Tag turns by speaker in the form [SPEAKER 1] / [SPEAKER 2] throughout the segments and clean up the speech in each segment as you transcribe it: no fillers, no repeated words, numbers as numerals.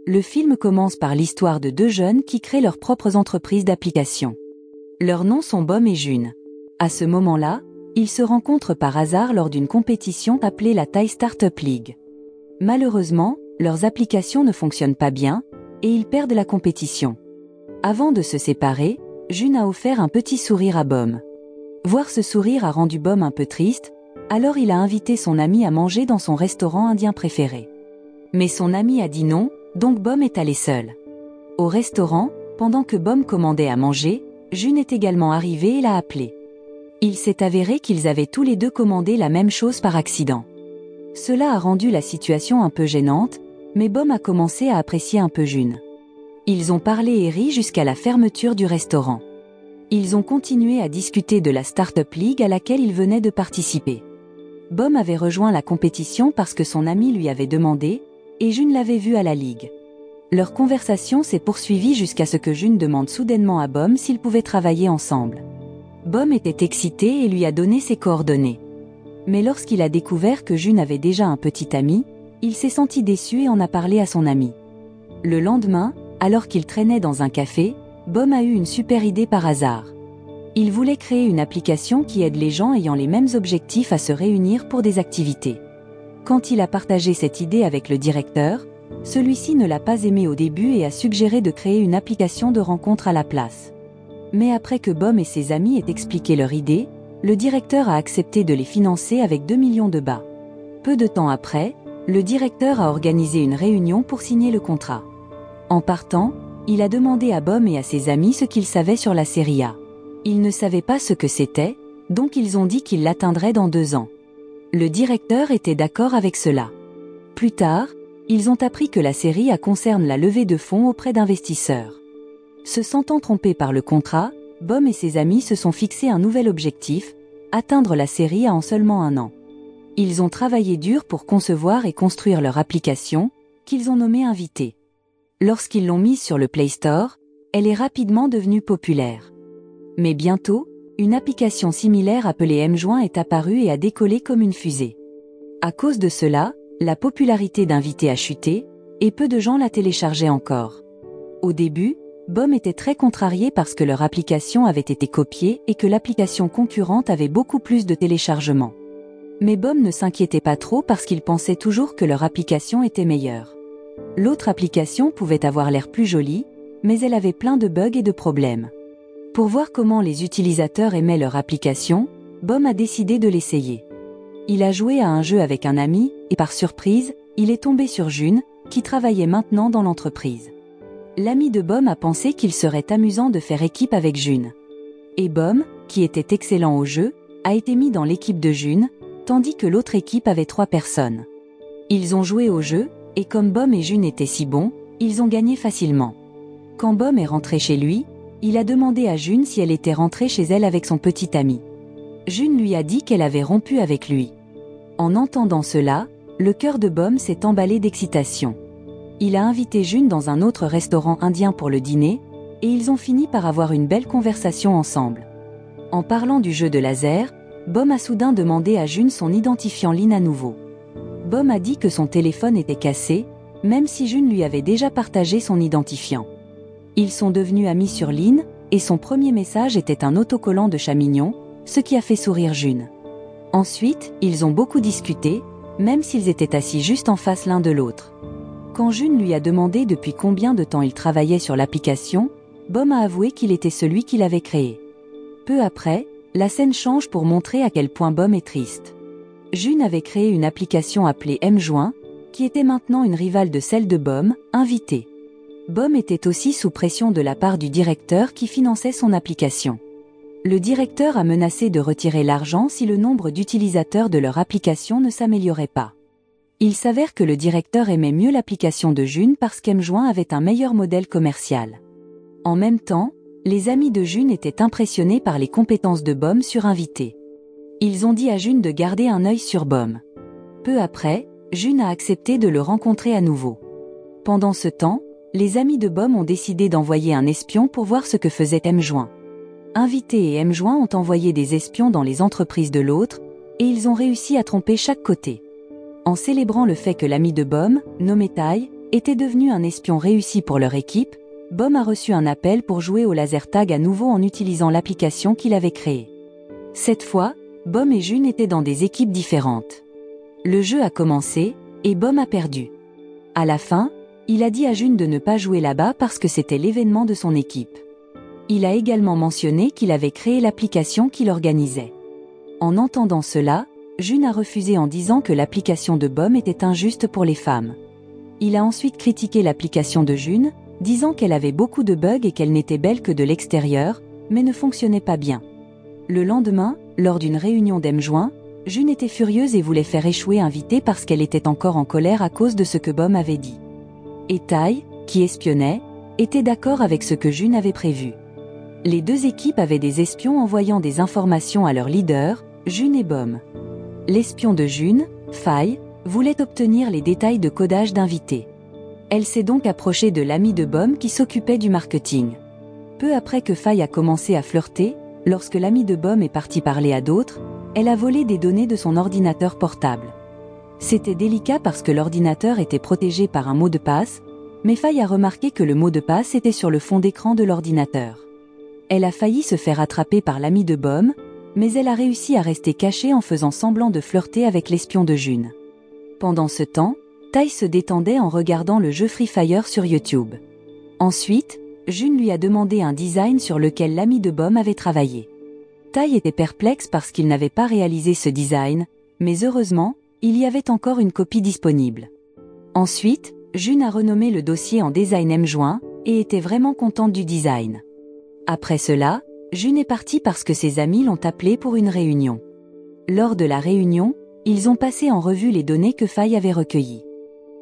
[SPEAKER 1] Le film commence par l'histoire de deux jeunes qui créent leurs propres entreprises d'applications. Leurs noms sont Bom et June. À ce moment-là, ils se rencontrent par hasard lors d'une compétition appelée la Thai Startup League. Malheureusement, leurs applications ne fonctionnent pas bien, et ils perdent la compétition. Avant de se séparer, June a offert un petit sourire à Bom. Voir ce sourire a rendu Bom un peu triste, alors il a invité son ami à manger dans son restaurant indien préféré. Mais son ami a dit non, donc Bom est allé seul. Au restaurant, pendant que Bom commandait à manger, June est également arrivé et l'a appelé. Il s'est avéré qu'ils avaient tous les deux commandé la même chose par accident. Cela a rendu la situation un peu gênante, mais Bom a commencé à apprécier un peu June. Ils ont parlé et ri jusqu'à la fermeture du restaurant. Ils ont continué à discuter de la Startup League à laquelle ils venaient de participer. Bom avait rejoint la compétition parce que son ami lui avait demandé, et June l'avait vu à la Ligue. Leur conversation s'est poursuivie jusqu'à ce que June demande soudainement à Bom s'ils pouvaient travailler ensemble. Bom était excité et lui a donné ses coordonnées. Mais lorsqu'il a découvert que June avait déjà un petit ami, il s'est senti déçu et en a parlé à son ami. Le lendemain, alors qu'il traînait dans un café, Bom a eu une super idée par hasard. Il voulait créer une application qui aide les gens ayant les mêmes objectifs à se réunir pour des activités. Quand il a partagé cette idée avec le directeur, celui-ci ne l'a pas aimé au début et a suggéré de créer une application de rencontre à la place. Mais après que Bom et ses amis aient expliqué leur idée, le directeur a accepté de les financer avec 2 millions de bahts. Peu de temps après, le directeur a organisé une réunion pour signer le contrat. En partant, il a demandé à Bom et à ses amis ce qu'ils savaient sur la série A. Ils ne savaient pas ce que c'était, donc ils ont dit qu'ils l'atteindраient dans 2 ans. Le directeur était d'accord avec cela. Plus tard, ils ont appris que la série A concerne la levée de fonds auprès d'investisseurs. Se sentant trompés par le contrat, Bom et ses amis se sont fixés un nouvel objectif, atteindre la série A en seulement 1 an. Ils ont travaillé dur pour concevoir et construire leur application, qu'ils ont nommée Invité. Lorsqu'ils l'ont mise sur le Play Store, elle est rapidement devenue populaire. Mais bientôt, une application similaire appelée Mjoint est apparue et a décollé comme une fusée. À cause de cela, la popularité d'Invité a chuté, et peu de gens la téléchargeaient encore. Au début, Bom était très contrarié parce que leur application avait été copiée et que l'application concurrente avait beaucoup plus de téléchargements. Mais Bom ne s'inquiétait pas trop parce qu'il pensait toujours que leur application était meilleure. L'autre application pouvait avoir l'air plus jolie, mais elle avait plein de bugs et de problèmes. Pour voir comment les utilisateurs aimaient leur application, Bom a décidé de l'essayer. Il a joué à un jeu avec un ami, et par surprise, il est tombé sur June, qui travaillait maintenant dans l'entreprise. L'ami de Bom a pensé qu'il serait amusant de faire équipe avec June. Et Bom, qui était excellent au jeu, a été mis dans l'équipe de June, tandis que l'autre équipe avait 3 personnes. Ils ont joué au jeu, et comme Bom et June étaient si bons, ils ont gagné facilement. Quand Bom est rentré chez lui, il a demandé à June si elle était rentrée chez elle avec son petit ami. June lui a dit qu'elle avait rompu avec lui. En entendant cela, le cœur de Bom s'est emballé d'excitation. Il a invité June dans un autre restaurant indien pour le dîner, et ils ont fini par avoir une belle conversation ensemble. En parlant du jeu de laser, Bom a soudain demandé à June son identifiant LIN à nouveau. Bom a dit que son téléphone était cassé, même si June lui avait déjà partagé son identifiant. Ils sont devenus amis sur LIN, et son premier message était un autocollant de chat mignon, ce qui a fait sourire June. Ensuite, ils ont beaucoup discuté, même s'ils étaient assis juste en face l'un de l'autre. Quand June lui a demandé depuis combien de temps il travaillait sur l'application, Bom a avoué qu'il était celui qui l'avait créé. Peu après, la scène change pour montrer à quel point Bom est triste. June avait créé une application appelée Mjoint, qui était maintenant une rivale de celle de Bom, Invité. Bom était aussi sous pression de la part du directeur qui finançait son application. Le directeur a menacé de retirer l'argent si le nombre d'utilisateurs de leur application ne s'améliorait pas. Il s'avère que le directeur aimait mieux l'application de June parce qu'Mjoint avait un meilleur modèle commercial. En même temps, les amis de June étaient impressionnés par les compétences de Bom sur Invité. Ils ont dit à June de garder un œil sur Bom. Peu après, June a accepté de le rencontrer à nouveau. Pendant ce temps, les amis de Bom ont décidé d'envoyer un espion pour voir ce que faisait Mjoint. Invité et Mjoint ont envoyé des espions dans les entreprises de l'autre, et ils ont réussi à tromper chaque côté. En célébrant le fait que l'ami de Bom, nommé Thai, était devenu un espion réussi pour leur équipe, Bom a reçu un appel pour jouer au laser tag à nouveau en utilisant l'application qu'il avait créée. Cette fois, Bom et June étaient dans des équipes différentes. Le jeu a commencé, et Bom a perdu. À la fin, il a dit à June de ne pas jouer là-bas parce que c'était l'événement de son équipe. Il a également mentionné qu'il avait créé l'application qu'il organisait. En entendant cela, June a refusé en disant que l'application de Bom était injuste pour les femmes. Il a ensuite critiqué l'application de June, disant qu'elle avait beaucoup de bugs et qu'elle n'était belle que de l'extérieur, mais ne fonctionnait pas bien. Le lendemain, lors d'une réunion d'M-Juin, June était furieuse et voulait faire échouer Invité parce qu'elle était encore en colère à cause de ce que Bom avait dit. Et Tai, qui espionnait, était d'accord avec ce que June avait prévu. Les deux équipes avaient des espions envoyant des informations à leurs leaders, June et Bom. L'espion de June, Fai, voulait obtenir les détails de codage d'Invité. Elle s'est donc approchée de l'ami de Bom qui s'occupait du marketing. Peu après que Fai a commencé à flirter, lorsque l'ami de Bom est parti parler à d'autres, elle a volé des données de son ordinateur portable. C'était délicat parce que l'ordinateur était protégé par un mot de passe, mais Fai a remarqué que le mot de passe était sur le fond d'écran de l'ordinateur. Elle a failli se faire attraper par l'ami de Bom, mais elle a réussi à rester cachée en faisant semblant de flirter avec l'espion de June. Pendant ce temps, Tai se détendait en regardant le jeu Free Fire sur YouTube. Ensuite, June lui a demandé un design sur lequel l'ami de Bom avait travaillé. Tai était perplexe parce qu'il n'avait pas réalisé ce design, mais heureusement, il y avait encore une copie disponible. Ensuite, June a renommé le dossier en Design M-Juin, et était vraiment contente du design. Après cela, June est partie parce que ses amis l'ont appelée pour une réunion. Lors de la réunion, ils ont passé en revue les données que Fai avait recueillies.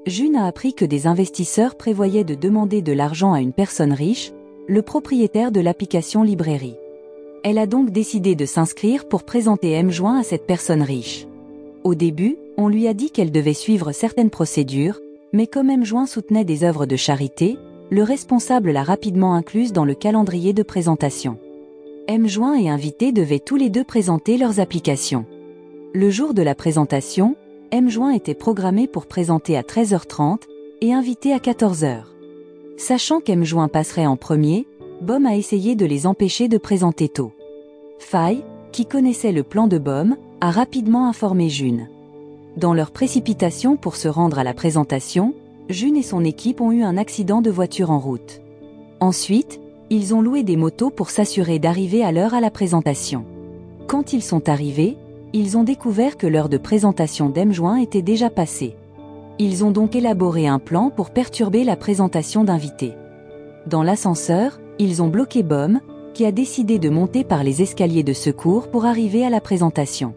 [SPEAKER 1] June a appris que des investisseurs prévoyaient de demander de l'argent à une personne riche, le propriétaire de l'application Librairie. Elle a donc décidé de s'inscrire pour présenter M-Juin à cette personne riche. Au début, on lui a dit qu'elle devait suivre certaines procédures, mais comme M-Juin soutenait des œuvres de charité, le responsable l'a rapidement incluse dans le calendrier de présentation. M-Juin et Invité devaient tous les deux présenter leurs applications. Le jour de la présentation, M-Juin était programmé pour présenter à 13h30 et Invité à 14h. Sachant qu'M-Juin passerait en premier, Bom a essayé de les empêcher de présenter tôt. Fai, qui connaissait le plan de Bom, a rapidement informé June. Dans leur précipitation pour se rendre à la présentation, June et son équipe ont eu un accident de voiture en route. Ensuite, ils ont loué des motos pour s'assurer d'arriver à l'heure à la présentation. Quand ils sont arrivés, ils ont découvert que l'heure de présentation d'M-Juin était déjà passée. Ils ont donc élaboré un plan pour perturber la présentation d'Invité. Dans l'ascenseur, ils ont bloqué Bom, qui a décidé de monter par les escaliers de secours pour arriver à la présentation.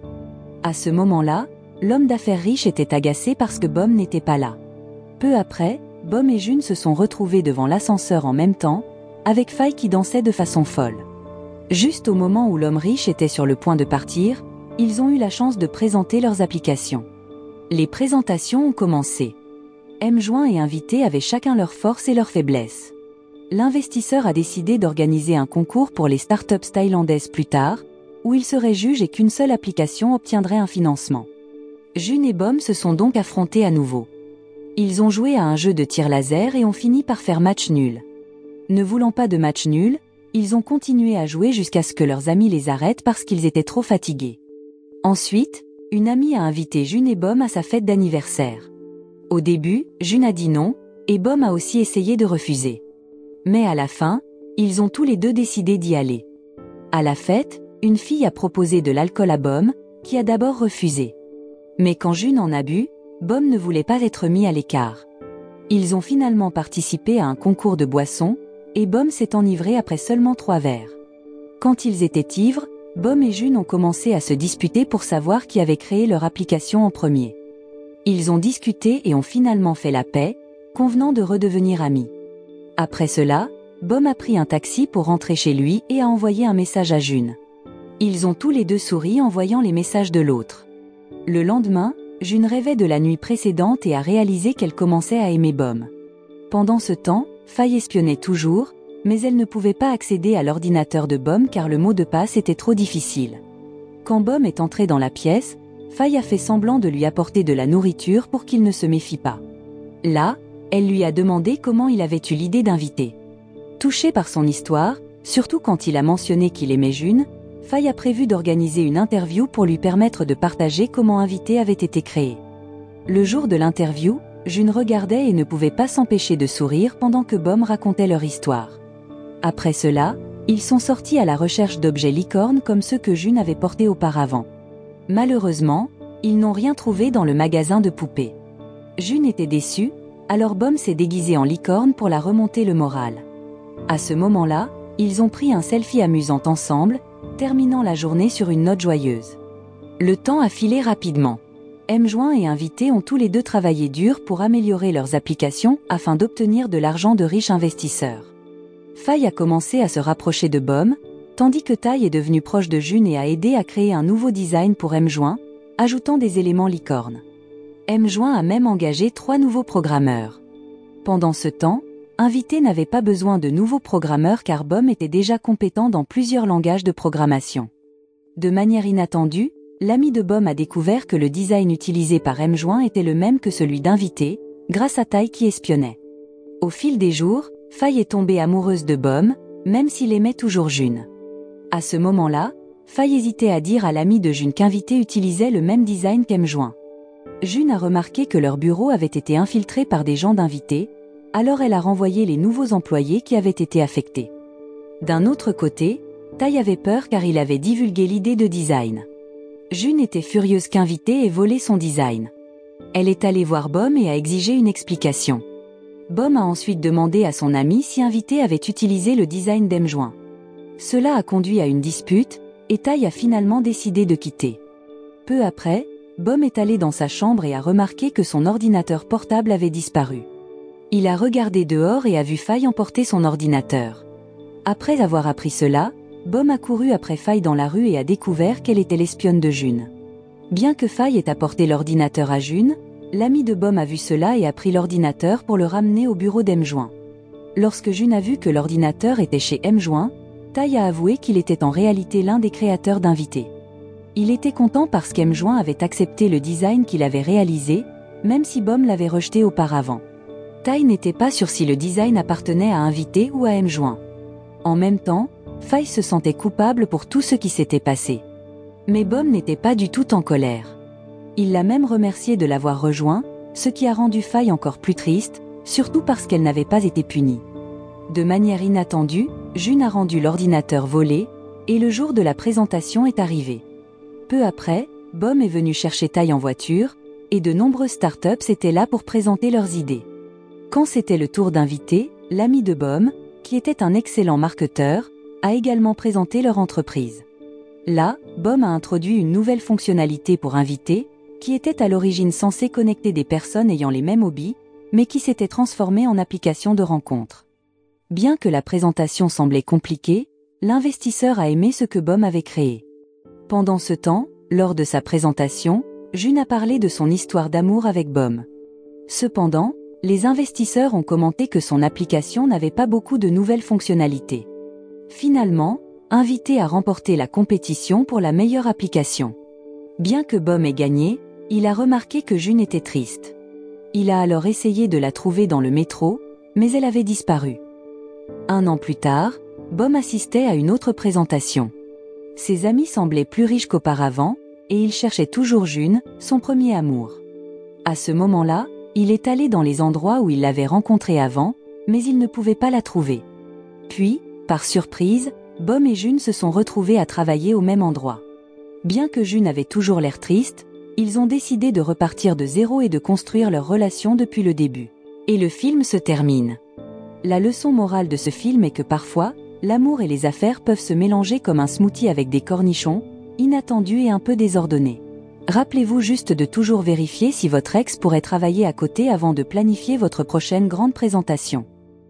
[SPEAKER 1] À ce moment-là, l'homme d'affaires riche était agacé parce que Bom n'était pas là. Peu après, Bom et June se sont retrouvés devant l'ascenseur en même temps, avec Fai qui dansait de façon folle. Juste au moment où l'homme riche était sur le point de partir, ils ont eu la chance de présenter leurs applications. Les présentations ont commencé. M-Juin et Invité avaient chacun leurs forces et leurs faiblesses. L'investisseur a décidé d'organiser un concours pour les startups thaïlandaises plus tard, où il serait juge et qu'une seule application obtiendrait un financement. June et Bom se sont donc affrontés à nouveau. Ils ont joué à un jeu de tir laser et ont fini par faire match nul. Ne voulant pas de match nul, ils ont continué à jouer jusqu'à ce que leurs amis les arrêtent parce qu'ils étaient trop fatigués. Ensuite, une amie a invité June et Bom à sa fête d'anniversaire. Au début, June a dit non, et Bom a aussi essayé de refuser. Mais à la fin, ils ont tous les deux décidé d'y aller. À la fête, une fille a proposé de l'alcool à Bom, qui a d'abord refusé. Mais quand June en a bu, Bom ne voulait pas être mis à l'écart. Ils ont finalement participé à un concours de boissons, et Bom s'est enivré après seulement 3 verres. Quand ils étaient ivres, Bom et June ont commencé à se disputer pour savoir qui avait créé leur application en premier. Ils ont discuté et ont finalement fait la paix, convenant de redevenir amis. Après cela, Bom a pris un taxi pour rentrer chez lui et a envoyé un message à June. Ils ont tous les deux souri en voyant les messages de l'autre. Le lendemain, June rêvait de la nuit précédente et a réalisé qu'elle commençait à aimer Bom. Pendant ce temps, Fai espionnait toujours, mais elle ne pouvait pas accéder à l'ordinateur de Bom car le mot de passe était trop difficile. Quand Bom est entré dans la pièce, Fai a fait semblant de lui apporter de la nourriture pour qu'il ne se méfie pas. Là, Elle lui a demandé comment il avait eu l'idée d'inviter. Touché par son histoire, surtout quand il a mentionné qu'il aimait June, Faye a prévu d'organiser une interview pour lui permettre de partager comment Invité avait été créé. Le jour de l'interview, June regardait et ne pouvait pas s'empêcher de sourire pendant que Bom racontait leur histoire. Après cela, ils sont sortis à la recherche d'objets licornes comme ceux que June avait portés auparavant. Malheureusement, ils n'ont rien trouvé dans le magasin de poupées. June était déçue, alors Bom s'est déguisé en licorne pour la remonter le moral. À ce moment-là, ils ont pris un selfie amusant ensemble, terminant la journée sur une note joyeuse. Le temps a filé rapidement. M-Joint et Invité ont tous les deux travaillé dur pour améliorer leurs applications afin d'obtenir de l'argent de riches investisseurs. Faye a commencé à se rapprocher de Bom, tandis que Tai est devenu proche de June et a aidé à créer un nouveau design pour M-Joint, ajoutant des éléments licornes. M-Joint a même engagé 3 nouveaux programmeurs. Pendant ce temps, Invité n'avait pas besoin de nouveaux programmeurs car Bom était déjà compétent dans plusieurs langages de programmation. De manière inattendue, l'ami de Bom a découvert que le design utilisé par M-Joint était le même que celui d'Invité, grâce à Tai qui espionnait. Au fil des jours, Faye est tombée amoureuse de Bom, même s'il aimait toujours June. À ce moment-là, Faye hésitait à dire à l'ami de June qu'Invité utilisait le même design qu'M-Joint. June a remarqué que leur bureau avait été infiltré par des gens d'Invité, alors elle a renvoyé les nouveaux employés qui avaient été affectés. D'un autre côté, Tai avait peur car il avait divulgué l'idée de design. June était furieuse qu'Invité ait volé son design. Elle est allée voir Bom et a exigé une explication. Bom a ensuite demandé à son ami si Invité avait utilisé le design d'M-Joint. Cela a conduit à une dispute, et Tai a finalement décidé de quitter. Peu après, Bom est allé dans sa chambre et a remarqué que son ordinateur portable avait disparu. Il a regardé dehors et a vu Faye emporter son ordinateur. Après avoir appris cela, Bom a couru après Faye dans la rue et a découvert qu'elle était l'espionne de June. Bien que Faye ait apporté l'ordinateur à June, l'ami de Bom a vu cela et a pris l'ordinateur pour le ramener au bureau d'M-Joint. Lorsque June a vu que l'ordinateur était chez M-Joint, Tai a avoué qu'il était en réalité l'un des créateurs d'Invité. Il était content parce qu'M-Joint avait accepté le design qu'il avait réalisé, même si Bom l'avait rejeté auparavant. Tai n'était pas sûr si le design appartenait à Invité ou à M-Joint. En même temps, Faye se sentait coupable pour tout ce qui s'était passé. Mais Bom n'était pas du tout en colère. Il l'a même remercié de l'avoir rejoint, ce qui a rendu Faye encore plus triste, surtout parce qu'elle n'avait pas été punie. De manière inattendue, June a rendu l'ordinateur volé, et le jour de la présentation est arrivé. Peu après, Bom est venu chercher Tai en voiture, et de nombreuses startups étaient là pour présenter leurs idées. Quand c'était le tour d'Invité, l'ami de Bom, qui était un excellent marketeur, a également présenté leur entreprise. Là, Bom a introduit une nouvelle fonctionnalité pour Invité, qui était à l'origine censée connecter des personnes ayant les mêmes hobbies, mais qui s'était transformée en application de rencontre. Bien que la présentation semblait compliquée, l'investisseur a aimé ce que Bom avait créé. Pendant ce temps, lors de sa présentation, June a parlé de son histoire d'amour avec Bom. Cependant, les investisseurs ont commenté que son application n'avait pas beaucoup de nouvelles fonctionnalités. Finalement, Invité a remporté la compétition pour la meilleure application. Bien que Bom ait gagné, il a remarqué que June était triste. Il a alors essayé de la trouver dans le métro, mais elle avait disparu. 1 an plus tard, Bom assistait à une autre présentation. Ses amis semblaient plus riches qu'auparavant, et il cherchait toujours June, son premier amour. À ce moment-là, il est allé dans les endroits où il l'avait rencontrée avant, mais il ne pouvait pas la trouver. Puis, par surprise, Bom et June se sont retrouvés à travailler au même endroit. Bien que June avait toujours l'air triste, ils ont décidé de repartir de zéro et de construire leur relation depuis le début. Et le film se termine. La leçon morale de ce film est que parfois, l'amour et les affaires peuvent se mélanger comme un smoothie avec des cornichons, inattendus et un peu désordonnés. Rappelez-vous juste de toujours vérifier si votre ex pourrait travailler à côté avant de planifier votre prochaine grande présentation.